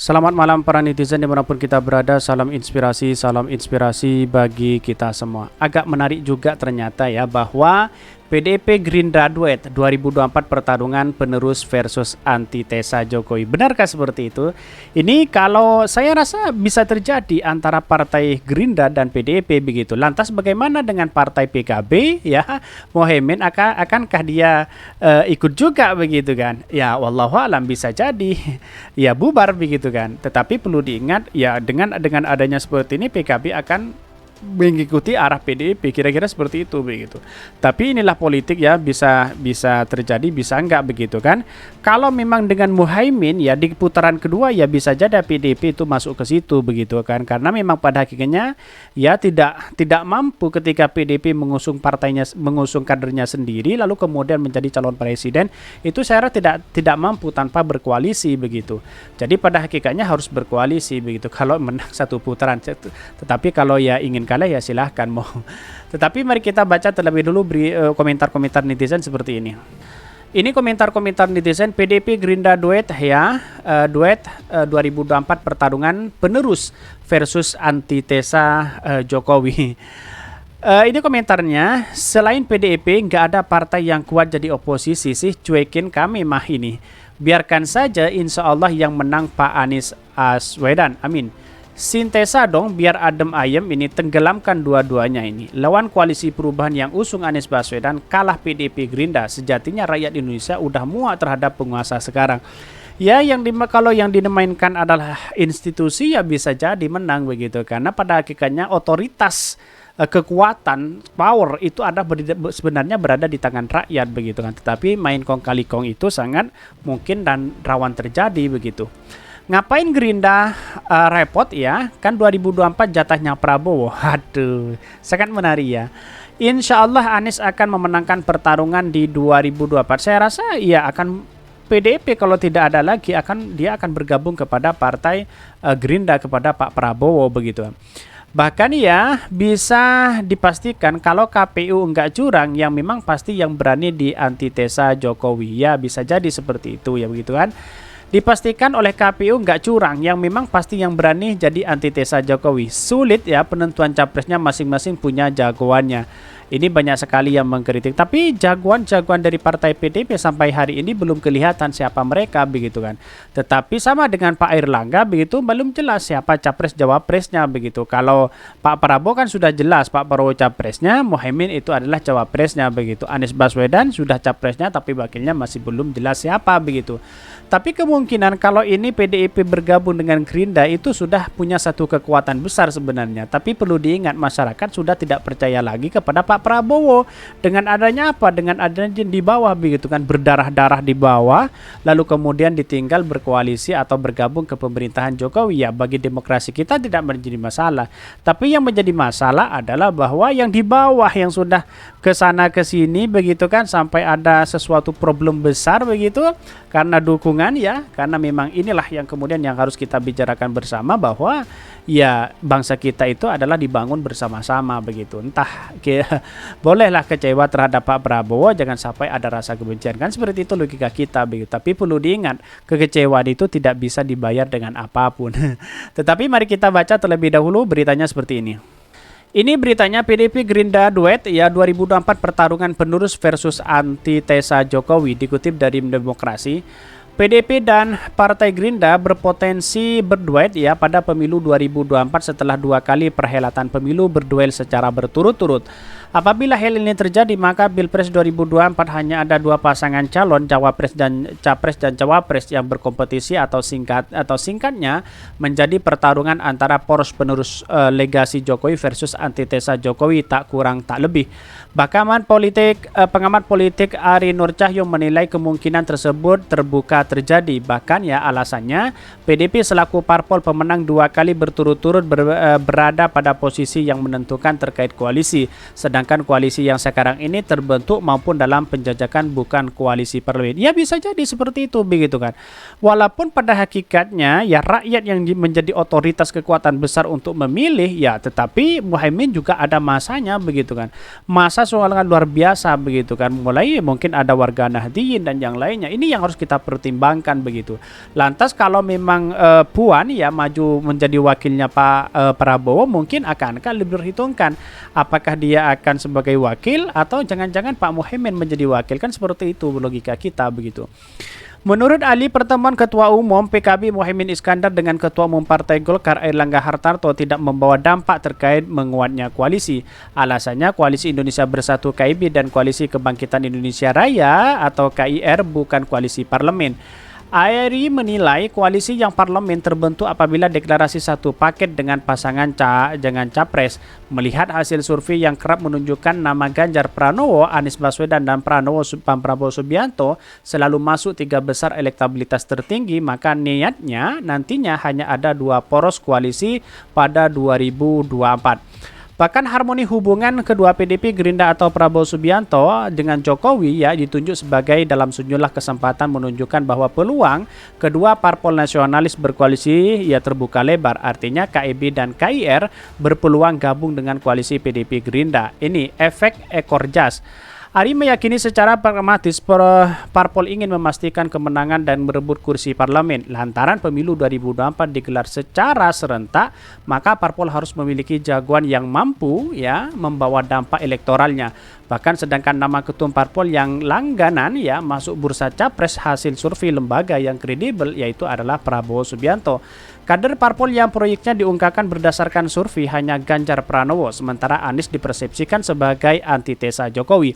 Selamat malam para netizen dimanapun kita berada, salam inspirasi bagi kita semua. Agak menarik juga ternyata ya bahwa PDIP Gerindra duet 2024 pertarungan penerus versus antitesa Jokowi. Benarkah seperti itu? Ini kalau saya rasa bisa terjadi antara partai Gerindra dan PDIP begitu. Lantas bagaimana dengan partai PKB ya? Mohaimin akankah dia ikut juga begitu kan? Ya wallahu alam bisa jadi ya bubar begitu kan. Tetapi perlu diingat ya dengan adanya seperti ini PKB akan mengikuti arah PDIP kira-kira seperti itu begitu. Tapi inilah politik ya, bisa terjadi bisa enggak begitu kan. Kalau memang dengan Muhaimin ya di putaran kedua ya bisa jadi PDIP itu masuk ke situ begitu kan. Karena memang pada hakikatnya ya tidak mampu ketika PDIP mengusung partainya, mengusung kadernya sendiri lalu kemudian menjadi calon presiden, itu saya rasa tidak mampu tanpa berkoalisi begitu. Jadi pada hakikatnya harus berkoalisi begitu kalau menang satu putaran. Tetapi kalau ya ingin kalah ya silahkan mau. Tetapi mari kita baca terlebih dulu komentar-komentar netizen seperti ini. Ini komentar-komentar netizen PDIP Gerindra duet ya, duet 2024 pertarungan penerus versus antitesa Jokowi. Ini komentarnya, selain PDIP nggak ada partai yang kuat jadi oposisi sih, cuekin kami mah ini. Biarkan saja insya Allah yang menang Pak Anies Baswedan, amin. Sintesa dong biar adem ayem ini, tenggelamkan dua-duanya ini. Lawan koalisi perubahan yang usung Anies Baswedan, kalah PDIP Gerindra. Sejatinya rakyat Indonesia udah muak terhadap penguasa sekarang. Ya kalau yang dimainkan adalah institusi ya bisa jadi menang begitu. Karena pada hakikatnya otoritas kekuatan power itu sebenarnya berada di tangan rakyat begitu kan. Tetapi main kong kali kong itu sangat mungkin dan rawan terjadi begitu. Ngapain Gerindra repot ya? Kan 2024 jatahnya Prabowo. Aduh, sangat menarik ya. Insya Allah Anies akan memenangkan pertarungan di 2024. Saya rasa ya akan PDIP kalau tidak ada lagi dia akan bergabung kepada partai Gerindra, kepada Pak Prabowo begitu. Bahkan ya bisa dipastikan kalau KPU enggak curang, yang memang pasti yang berani di antitesa Jokowi. Ya bisa jadi seperti itu ya begitu kan. Dipastikan oleh KPU nggak curang, yang memang pasti yang berani jadi antitesa Jokowi. Sulit ya penentuan capresnya, masing-masing punya jagoannya. Ini banyak sekali yang mengkritik. Tapi jagoan-jagoan dari partai PDIP sampai hari ini belum kelihatan siapa mereka begitu kan. Tetapi sama dengan Pak Airlangga begitu, belum jelas siapa capres jawapresnya begitu. Kalau Pak Prabowo kan sudah jelas, Pak Prabowo capresnya, Muhaimin itu adalah cawapresnya begitu. Anies Baswedan sudah capresnya tapi wakilnya masih belum jelas siapa begitu. Tapi kemungkinan kalau ini PDIP bergabung dengan Gerindra itu sudah punya satu kekuatan besar sebenarnya. Tapi perlu diingat masyarakat sudah tidak percaya lagi kepada Pak Prabowo. Dengan adanya apa? Dengan adanya di bawah begitu kan, berdarah-darah di bawah, lalu kemudian ditinggal berkoalisi atau bergabung ke pemerintahan Jokowi. Ya bagi demokrasi kita tidak menjadi masalah. Tapi yang menjadi masalah adalah bahwa yang di bawah yang sudah ke sana ke sini begitu kan, sampai ada sesuatu problem besar begitu karena dukungan ya, karena memang inilah yang kemudian yang harus kita bicarakan bersama, bahwa ya bangsa kita itu adalah dibangun bersama-sama begitu. Entah bolehlah kecewa terhadap Pak Prabowo, jangan sampai ada rasa kebencian, kan seperti itu logika kita begitu. Tapi perlu diingat, kekecewaan itu tidak bisa dibayar dengan apapun. Tetapi mari kita baca terlebih dahulu beritanya seperti ini. Ini beritanya PDIP Gerindra duet ya 2024 pertarungan penerus versus antitesa Jokowi, dikutip dari Demokrasi. PDIP dan Partai Gerindra berpotensi berduet ya pada pemilu 2024 setelah 2 kali perhelatan pemilu berduel secara berturut-turut. Apabila hal ini terjadi, maka Pilpres 2024 hanya ada 2 pasangan calon, Cawapres dan Capres dan Cawapres yang berkompetisi atau singkatnya menjadi pertarungan antara poros penerus legasi Jokowi versus antitesa Jokowi, tak kurang tak lebih. Pengamat politik Ari Nur Cahyo menilai kemungkinan tersebut terbuka terjadi. Bahkan ya alasannya PDIP selaku parpol pemenang 2 kali berturut-turut berada pada posisi yang menentukan terkait koalisi. Sedangkan koalisi yang sekarang ini terbentuk maupun dalam penjajakan bukan koalisi parlemen. Ya bisa jadi seperti itu begitu kan. Walaupun pada hakikatnya ya rakyat yang menjadi otoritas kekuatan besar untuk memilih ya, tetapi Muhaimin juga ada masanya begitu kan. Masa soal luar biasa begitu kan. Mulai mungkin ada warga Nahdliyin dan yang lainnya. Ini yang harus kita pertimbangkan pertimbangkan begitu. Lantas kalau memang Puan ya maju menjadi wakilnya Pak Prabowo, mungkin akankah lebih diperhitungkan apakah dia akan sebagai wakil atau jangan-jangan Pak Muhaimin menjadi wakil, kan seperti itu logika kita begitu. Menurut Ali, pertemuan Ketua Umum PKB Muhaimin Iskandar dengan Ketua Umum Partai Golkar Airlangga Hartarto tidak membawa dampak terkait menguatnya koalisi. Alasannya Koalisi Indonesia Bersatu KIB dan Koalisi Kebangkitan Indonesia Raya atau KIR bukan koalisi parlemen. Ari menilai koalisi yang parlemen terbentuk apabila deklarasi satu paket dengan pasangan dengan capres. Melihat hasil survei yang kerap menunjukkan nama Ganjar Pranowo, Anies Baswedan dan Prabowo Subianto selalu masuk 3 besar elektabilitas tertinggi, maka niatnya nantinya hanya ada 2 poros koalisi pada 2024. Bahkan harmoni hubungan kedua PDP, Gerindra atau Prabowo Subianto dengan Jokowi ya ditunjuk sebagai dalam sejumlah kesempatan menunjukkan bahwa peluang kedua parpol nasionalis berkoalisi ya terbuka lebar. Artinya KIB dan KIR berpeluang gabung dengan koalisi PDP Gerindra. Ini efek ekor jas. Ari meyakini secara pragmatis parpol ingin memastikan kemenangan dan merebut kursi parlemen. Lantaran pemilu 2024 digelar secara serentak, maka parpol harus memiliki jagoan yang mampu ya membawa dampak elektoralnya. Bahkan sedangkan nama ketum parpol yang langganan ya masuk bursa capres hasil survei lembaga yang kredibel yaitu adalah Prabowo Subianto. Kader parpol yang proyeknya diungkapkan berdasarkan survei hanya Ganjar Pranowo, sementara Anies dipersepsikan sebagai antitesa Jokowi.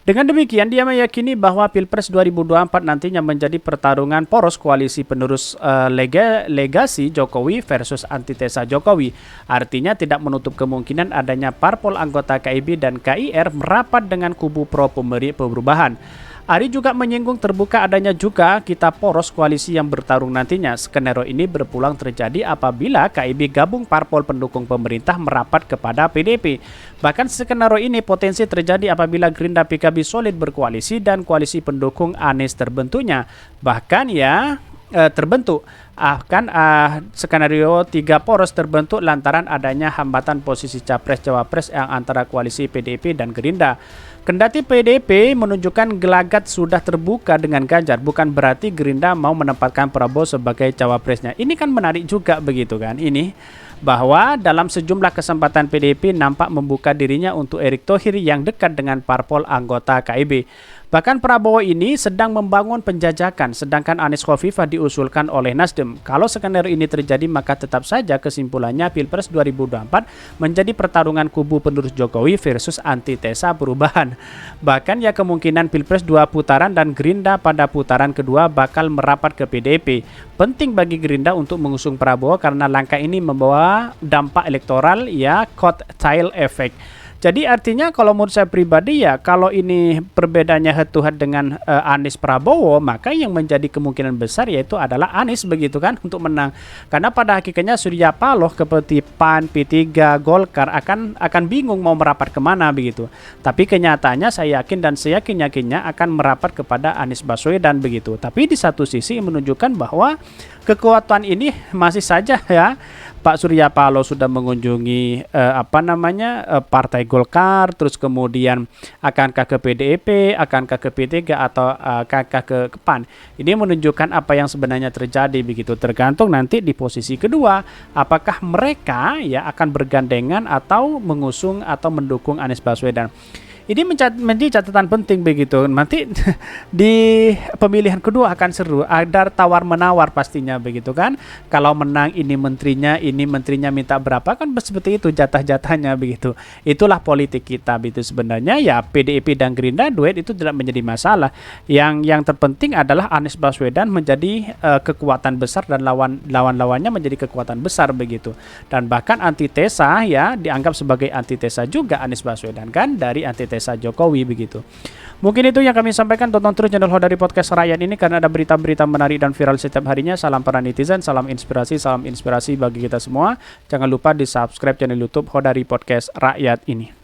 Dengan demikian, dia meyakini bahwa Pilpres 2024 nantinya menjadi pertarungan poros koalisi penerus legasi Jokowi versus antitesa Jokowi. Artinya tidak menutup kemungkinan adanya parpol anggota KIB dan KIR merapat dengan kubu pro perubahan. Ari juga menyinggung terbuka adanya juga kita poros koalisi yang bertarung nantinya. Skenario ini berpulang terjadi apabila KIB gabung parpol pendukung pemerintah merapat kepada PDP. Bahkan skenario ini potensi terjadi apabila Gerindra PKB solid berkoalisi dan koalisi pendukung Anies terbentuknya. Bahkan ya terbentuk akan skenario 3 poros terbentuk lantaran adanya hambatan posisi capres-cawapres yang antara koalisi PDP dan Gerindra. Kendati PDP menunjukkan gelagat sudah terbuka dengan Ganjar, bukan berarti Gerindra mau menempatkan Prabowo sebagai cawapresnya. Ini kan menarik juga begitu kan ini, bahwa dalam sejumlah kesempatan PDP nampak membuka dirinya untuk Erick Thohir yang dekat dengan parpol anggota KIB. Bahkan Prabowo ini sedang membangun penjajakan, sedangkan Anies Khofifah diusulkan oleh Nasdem. Kalau skenario ini terjadi, maka tetap saja kesimpulannya Pilpres 2024 menjadi pertarungan kubu penerus Jokowi versus antitesa perubahan. Bahkan ya kemungkinan Pilpres 2 putaran dan Gerindra pada putaran kedua bakal merapat ke PDP. Penting bagi Gerindra untuk mengusung Prabowo karena langkah ini membawa dampak elektoral ya cocktail effect. Jadi artinya kalau menurut saya pribadi ya kalau ini perbedaannya head to head dengan Anies Prabowo, maka yang menjadi kemungkinan besar yaitu adalah Anies begitu kan untuk menang. Karena pada hakikatnya Surya Paloh seperti PAN, P3, Golkar akan bingung mau merapat kemana begitu. Tapi kenyataannya saya yakin dan seyakin-yakinnya akan merapat kepada Anies Baswedan begitu. Tapi di satu sisi menunjukkan bahwa kekuatan ini masih saja ya Pak Surya Paloh sudah mengunjungi Partai Golkar, terus kemudian akankah ke PDIP, akankah ke P3 atau akankah ke PAN. Ini menunjukkan apa yang sebenarnya terjadi begitu. Tergantung nanti di posisi kedua, apakah mereka ya akan bergandengan atau mengusung atau mendukung Anies Baswedan. Ini menjadi catatan penting begitu. Nanti di pemilihan kedua akan seru, ada tawar-menawar pastinya begitu kan. Kalau menang ini menterinya minta berapa kan seperti itu jatah-jatahnya begitu. Itulah politik kita begitu sebenarnya ya PDIP dan Gerindra duet itu tidak menjadi masalah. Yang terpenting adalah Anies Baswedan menjadi kekuatan besar dan lawan-lawannya menjadi kekuatan besar begitu. Dan bahkan antitesa ya dianggap sebagai antitesa juga Anies Baswedan kan dari antitesa Jokowi begitu. Mungkin itu yang kami sampaikan. Tonton terus channel Hodari Podcast Rakyat ini karena ada berita-berita menarik dan viral setiap harinya. Salam para netizen, salam inspirasi bagi kita semua. Jangan lupa di subscribe channel YouTube Hodari Podcast Rakyat ini.